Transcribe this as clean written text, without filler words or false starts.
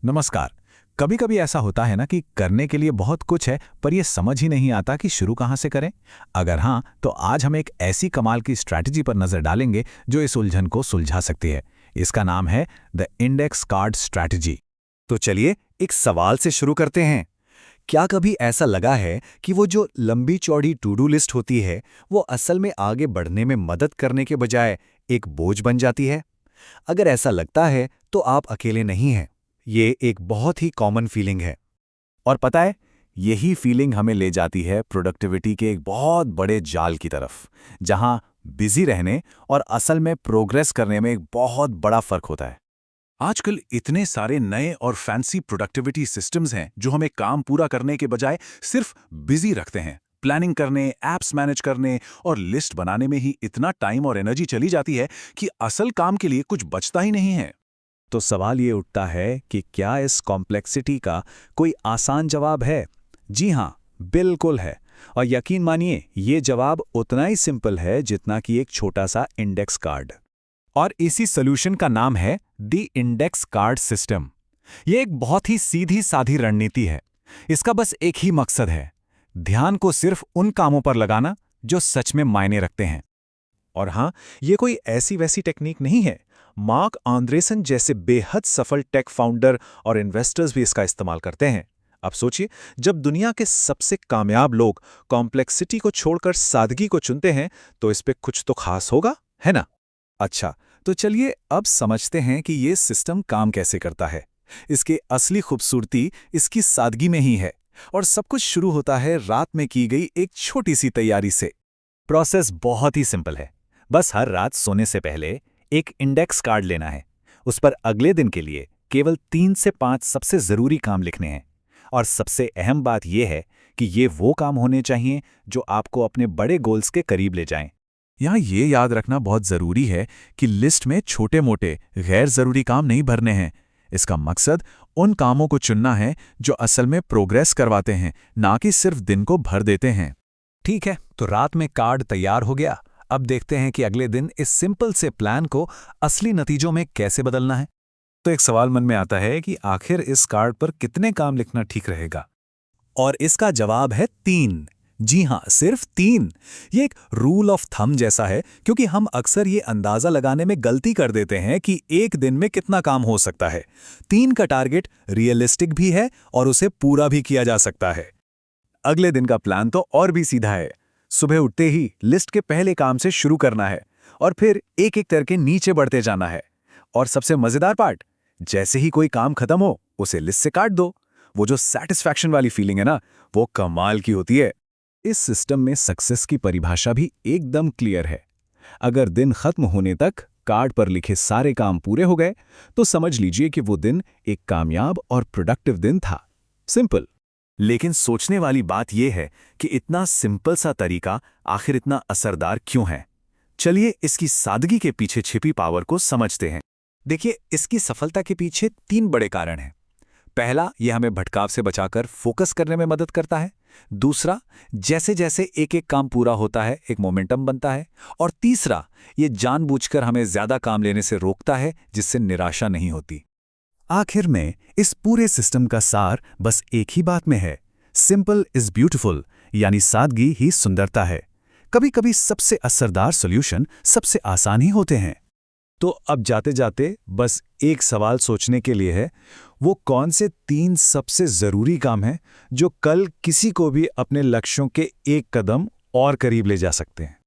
नमस्कार। कभी कभी ऐसा होता है ना कि करने के लिए बहुत कुछ है पर यह समझ ही नहीं आता कि शुरू कहाँ से करें। अगर हाँ, तो आज हम एक ऐसी कमाल की स्ट्रैटेजी पर नजर डालेंगे जो इस उलझन को सुलझा सकती है। इसका नाम है द इंडेक्स कार्ड स्ट्रैटेजी। तो चलिए एक सवाल से शुरू करते हैं। क्या कभी ऐसा लगा है कि वो जो लंबी चौड़ी टू डू लिस्ट होती है वो असल में आगे बढ़ने में मदद करने के बजाय एक बोझ बन जाती है? अगर ऐसा लगता है तो आप अकेले नहीं हैं। ये एक बहुत ही कॉमन फीलिंग है। और पता है, यही फीलिंग हमें ले जाती है प्रोडक्टिविटी के एक बहुत बड़े जाल की तरफ, जहां बिजी रहने और असल में प्रोग्रेस करने में एक बहुत बड़ा फर्क होता है। आजकल इतने सारे नए और फैंसी प्रोडक्टिविटी सिस्टम्स हैं जो हमें काम पूरा करने के बजाय सिर्फ बिजी रखते हैं। प्लानिंग करने, एप्स मैनेज करने और लिस्ट बनाने में ही इतना टाइम और एनर्जी चली जाती है कि असल काम के लिए कुछ बचता ही नहीं है। तो सवाल ये उठता है कि क्या इस कॉम्प्लेक्सिटी का कोई आसान जवाब है? जी हाँ, बिल्कुल है। और यकीन मानिए, ये जवाब उतना ही सिंपल है जितना कि एक छोटा सा इंडेक्स कार्ड। और इसी सॉल्यूशन का नाम है द इंडेक्स कार्ड सिस्टम। ये एक बहुत ही सीधी साधी रणनीति है। इसका बस एक ही मकसद है, ध्यान को सिर्फ उन कामों पर लगाना जो सच में मायने रखते हैं। और हाँ, ये कोई ऐसी वैसी टेक्निक नहीं है। मार्क आंद्रेसन जैसे बेहद सफल टेक फाउंडर और इन्वेस्टर्स भी इसका इस्तेमाल करते हैं। अब सोचिए, जब दुनिया के सबसे कामयाब लोग कॉम्प्लेक्सिटी को छोड़कर सादगी को चुनते हैं तो इस पे कुछ तो खास होगा, है ना? अच्छा, तो चलिए अब समझते हैं कि ये सिस्टम काम कैसे करता है। इसकी असली खूबसूरती इसकी सादगी में ही है। और सब कुछ शुरू होता है रात में की गई एक छोटी सी तैयारी से। प्रोसेस बहुत ही सिंपल है। बस हर रात सोने से पहले एक इंडेक्स कार्ड लेना है। उस पर अगले दिन के लिए केवल 3 से 5 सबसे ज़रूरी काम लिखने हैं। और सबसे अहम बात यह है कि ये वो काम होने चाहिए जो आपको अपने बड़े गोल्स के करीब ले जाएं। यहाँ ये याद रखना बहुत ज़रूरी है कि लिस्ट में छोटे मोटे गैर ज़रूरी काम नहीं भरने हैं। इसका मकसद उन कामों को चुनना है जो असल में प्रोग्रेस करवाते हैं, ना कि सिर्फ दिन को भर देते हैं। ठीक है, तो रात में कार्ड तैयार हो गया। अब देखते हैं कि अगले दिन इस सिंपल से प्लान को असली नतीजों में कैसे बदलना है। तो एक सवाल मन में आता है कि आखिर इस कार्ड पर कितने काम लिखना ठीक रहेगा। और इसका जवाब है 3। जी हाँ, सिर्फ 3। ये एक रूल ऑफ थंब जैसा है, क्योंकि हम अक्सर ये अंदाजा लगाने में गलती कर देते हैं कि एक दिन में कितना काम हो सकता है। 3 का टारगेट रियलिस्टिक भी है और उसे पूरा भी किया जा सकता है। अगले दिन का प्लान तो और भी सीधा है। सुबह उठते ही लिस्ट के पहले काम से शुरू करना है और फिर एक एक करके नीचे बढ़ते जाना है। और सबसे मजेदार पार्ट, जैसे ही कोई काम खत्म हो उसे लिस्ट से काट दो। वो जो सैटिस्फैक्शन वाली फीलिंग है ना, वो कमाल की होती है। इस सिस्टम में सक्सेस की परिभाषा भी एकदम क्लियर है। अगर दिन खत्म होने तक कार्ड पर लिखे सारे काम पूरे हो गए तो समझ लीजिए कि वो दिन एक कामयाब और प्रोडक्टिव दिन था। सिंपल। लेकिन सोचने वाली बात यह है कि इतना सिंपल सा तरीका आखिर इतना असरदार क्यों है? चलिए इसकी सादगी के पीछे छिपी पावर को समझते हैं। देखिए, इसकी सफलता के पीछे 3 बड़े कारण हैं। पहला, यह हमें भटकाव से बचाकर फोकस करने में मदद करता है। दूसरा, जैसे जैसे एक एक काम पूरा होता है एक मोमेंटम बनता है। और तीसरा, यह जानबूझकर हमें ज्यादा काम लेने से रोकता है जिससे निराशा नहीं होती। आखिर में इस पूरे सिस्टम का सार बस एक ही बात में है, सिंपल इज ब्यूटीफुल, यानी सादगी ही सुंदरता है। कभी कभी सबसे असरदार सॉल्यूशन सबसे आसान ही होते हैं। तो अब जाते जाते बस एक सवाल सोचने के लिए है, वो कौन से 3 सबसे जरूरी काम हैं जो कल किसी को भी अपने लक्ष्यों के एक कदम और करीब ले जा सकते हैं?